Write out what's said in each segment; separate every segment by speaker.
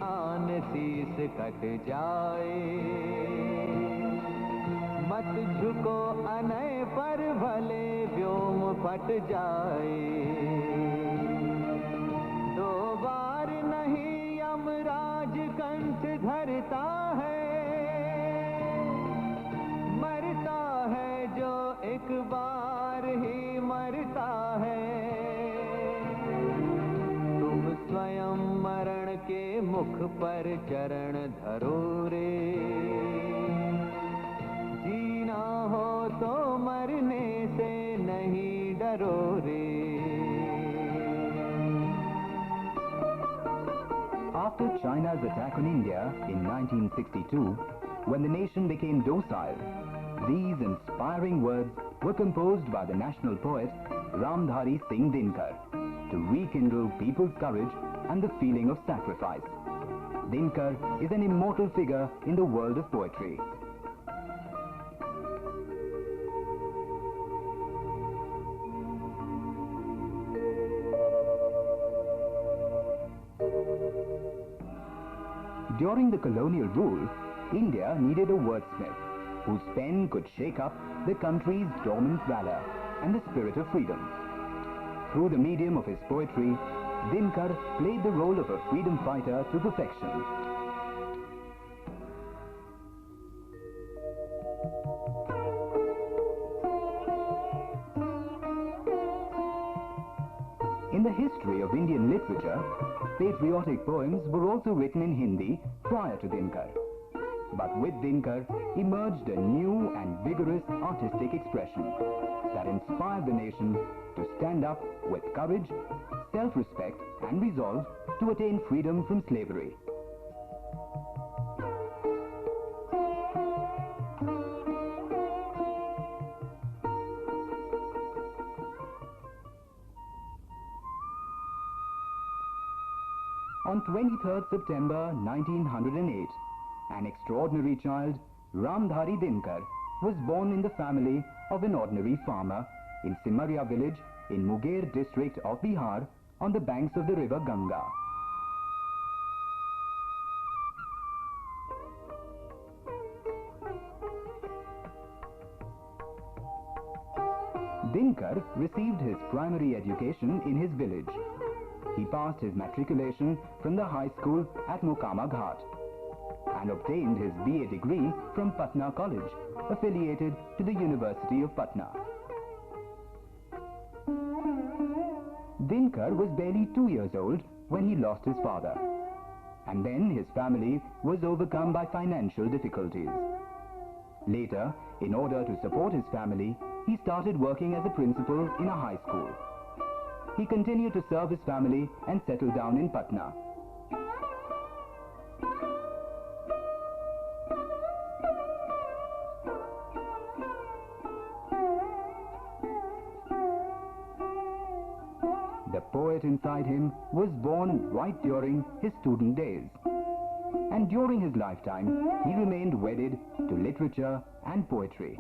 Speaker 1: आन शीस कट जाए। मत झुको अनय पर भले व्योम फट जाए। दो बार नहीं यमराज कंठ धरता है। मरता है जो एक बार ही मरता है। तुम स्वयं मरण के मुख पर चरण धरो रे। जीना हो तो मरने से नहीं डरो रे।
Speaker 2: After China's attack on India in 1962, when the nation became docile, these inspiring words were composed by the national poet Ramdhari Singh Dinkar to rekindle people's courage and the feeling of sacrifice. Dinkar is an immortal figure in the world of poetry. During the colonial rule, India needed a wordsmith whose pen could shake up the country's dormant valor and the spirit of freedom. Through the medium of his poetry, Dinkar played the role of a freedom fighter to perfection. In the history of Indian literature, patriotic poems were also written in Hindi prior to Dinkar. But with Dinkar emerged a new and vigorous artistic expression that inspired the nation to stand up with courage, self-respect and resolve to attain freedom from slavery. On 23rd September 1908, an extraordinary child, Ramdhari Dinkar, was born in the family of an ordinary farmer in Simaria village in Munger district of Bihar on the banks of the river Ganga. Dinkar received his primary education in his village. He passed his matriculation from the high school at Mokama Ghat and obtained his BA degree from Patna College, affiliated to the University of Patna. Dinkar was barely 2 years old when he lost his father, and then his family was overcome by financial difficulties. Later, in order to support his family, he started working as a principal in a high school. He continued to serve his family and settled down in Patna. The poet inside him was born right during his student days. And during his lifetime, he remained wedded to literature and poetry.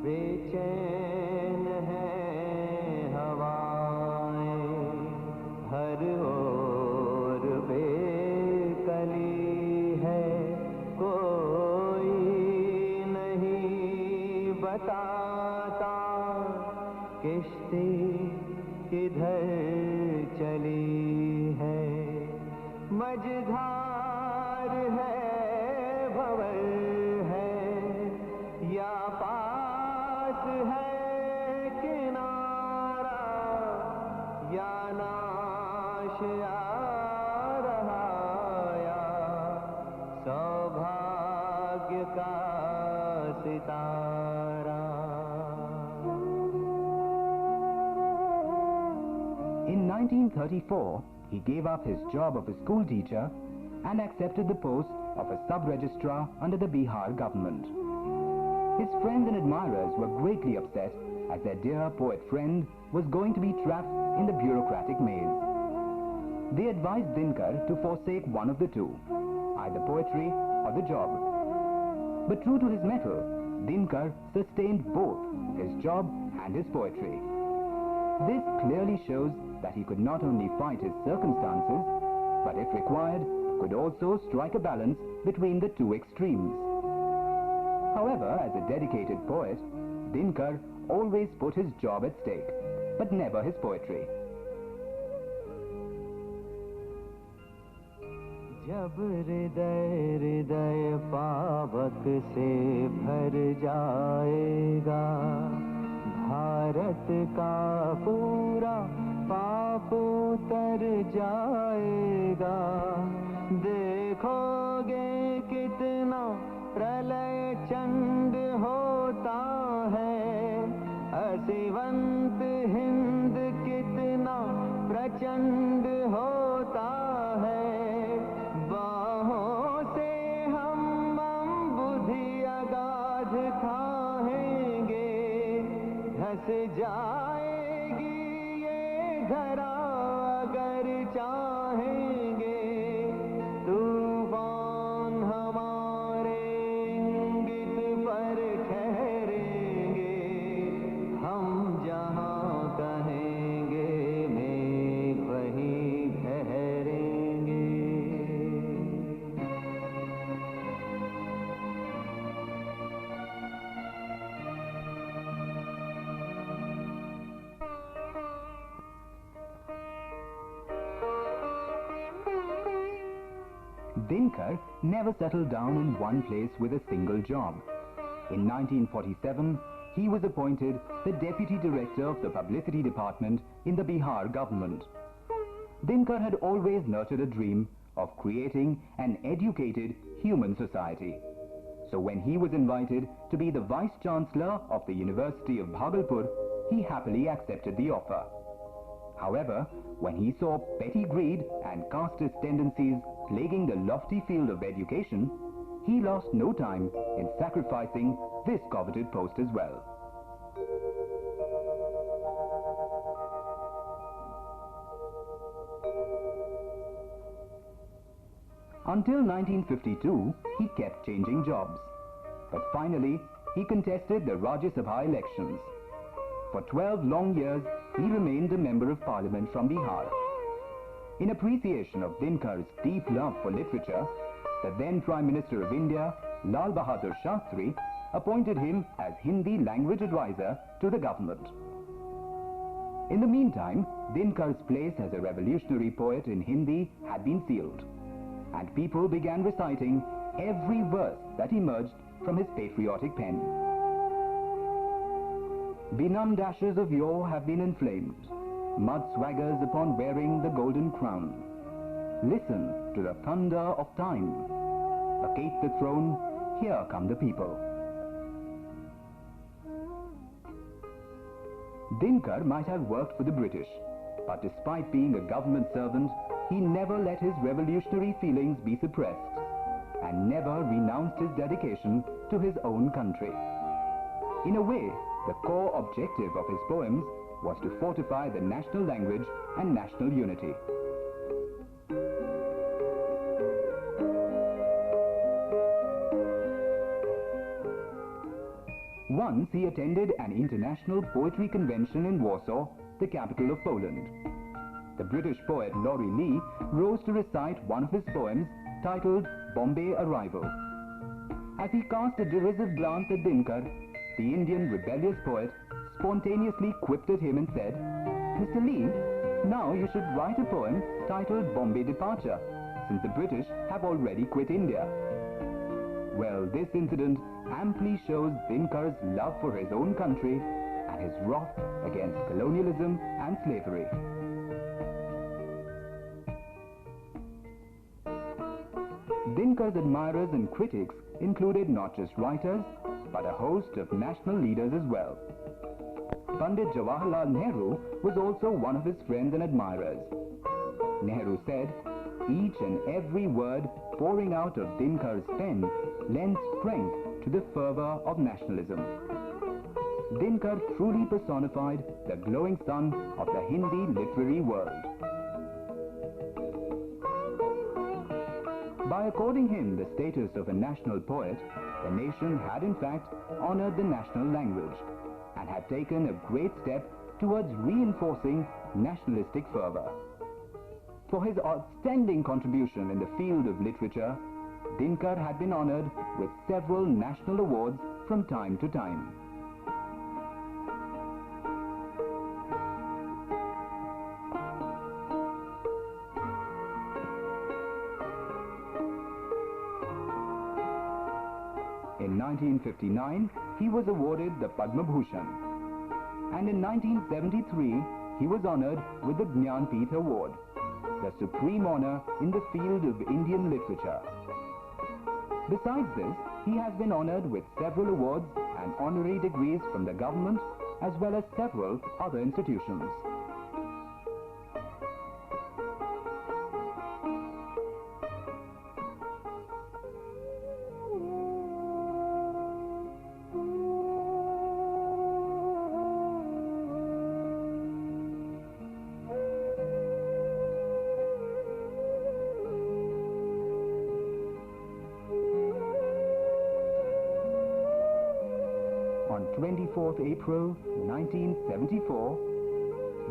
Speaker 1: बेचैन है हवाएं हर ओर बेकली है। कोई नहीं बताता किश्ती किधर चली है। मझधार है भंवर है या पास है किनारा या नाश आ रहा या सौभाग्य का सितारा।
Speaker 2: In 1934, he gave up his job of a school teacher and accepted the post of a sub-registrar under the Bihar government. His friends and admirers were greatly upset as their dear poet friend was going to be trapped in the bureaucratic maze. They advised Dinkar to forsake one of the two, either poetry or the job. But true to his mettle, Dinkar sustained both his job and his poetry. This clearly shows that he could not only fight his circumstances, but if required, could also strike a balance between the two extremes. However, as a dedicated poet, Dinkar always put his job at stake, but never his poetry.
Speaker 1: जब हृदय हृदय पावक से भर जाएगा, भारत का पूरा पाप उतर जाएगा, देखोगे कितना प्रलय चंड होता है, असिवंत हिंद कितना प्रचंड होता है, बाहों से हम बुद्धि अगाध खाएंगे, धस जाएगी ये धरा अगर चाहेंगे, तूफान हमारे इंगित पर ठहरेंगे, हम जहाँ कहेंगे मेघ वहीं ठहरेंगे।
Speaker 2: Dinkar never settled down in one place with a single job. In 1947, he was appointed the Deputy Director of the Publicity Department in the Bihar government. Dinkar had always nurtured a dream of creating an educated human society. So when he was invited to be the Vice Chancellor of the University of Bhagalpur, he happily accepted the offer. However, when he saw petty greed and casteist tendencies plaguing the lofty field of education, he lost no time in sacrificing this coveted post as well. Until 1952, he kept changing jobs. But finally, he contested the Rajya Sabha elections. For 12 long years, he remained a member of parliament from Bihar. In appreciation of Dinkar's deep love for literature, the then Prime Minister of India, Lal Bahadur Shastri, appointed him as Hindi language advisor to the government. In the meantime, Dinkar's place as a revolutionary poet in Hindi had been sealed, and people began reciting every verse that emerged from his patriotic pen. Benumbed ashes of yore have been inflamed, mud swaggers upon wearing the golden crown. Listen to the thunder of time. Vacate the throne, here come the people. Dinkar might have worked for the British, but despite being a government servant, he never let his revolutionary feelings be suppressed, and never renounced his dedication to his own country. In a way, the core objective of his poems was to fortify the national language and national unity. Once he attended an international poetry convention in Warsaw, the capital of Poland. The British poet Laurie Lee rose to recite one of his poems titled Bombay Arrival. As he cast a derisive glance at Dinkar, the Indian rebellious poet spontaneously quipped at him and said, "Mr. Lee, now you should write a poem titled Bombay Departure, since the British have already quit India." Well, this incident amply shows Dinkar's love for his own country and his wrath against colonialism and slavery. Dinkar's admirers and critics included not just writers, but a host of national leaders as well. Pandit Jawaharlal Nehru was also one of his friends and admirers. Nehru said, "Each and every word pouring out of Dinkar's pen lends strength to the fervor of nationalism." Dinkar truly personified the glowing sun of the Hindi literary world. By according him the status of a national poet, the nation had in fact honored the national language and had taken a great step towards reinforcing nationalistic fervor. For his outstanding contribution in the field of literature, Dinkar had been honored with several national awards from time to time. In 1959, he was awarded the Padma Bhushan, and in 1973, he was honored with the Jnanpith Award, the supreme honor in the field of Indian literature. Besides this, he has been honored with several awards and honorary degrees from the government as well as several other institutions. On 24th April 1974,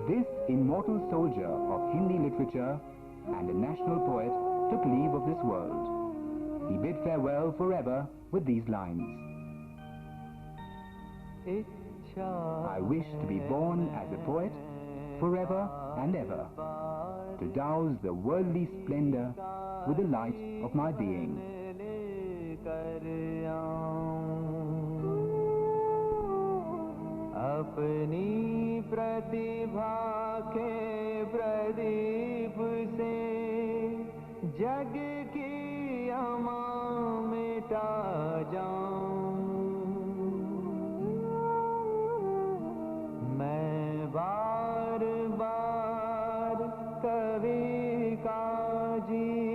Speaker 2: this immortal soldier of Hindi literature and a national poet took leave of this world. He bid farewell forever with these lines. I wish to be born as a poet forever and ever, to douse the worldly splendor with the light of my being.
Speaker 1: अपनी प्रतिभा के प्रदीप से जग की अमा मिटा जाऊं, मैं बार बार कवि का जी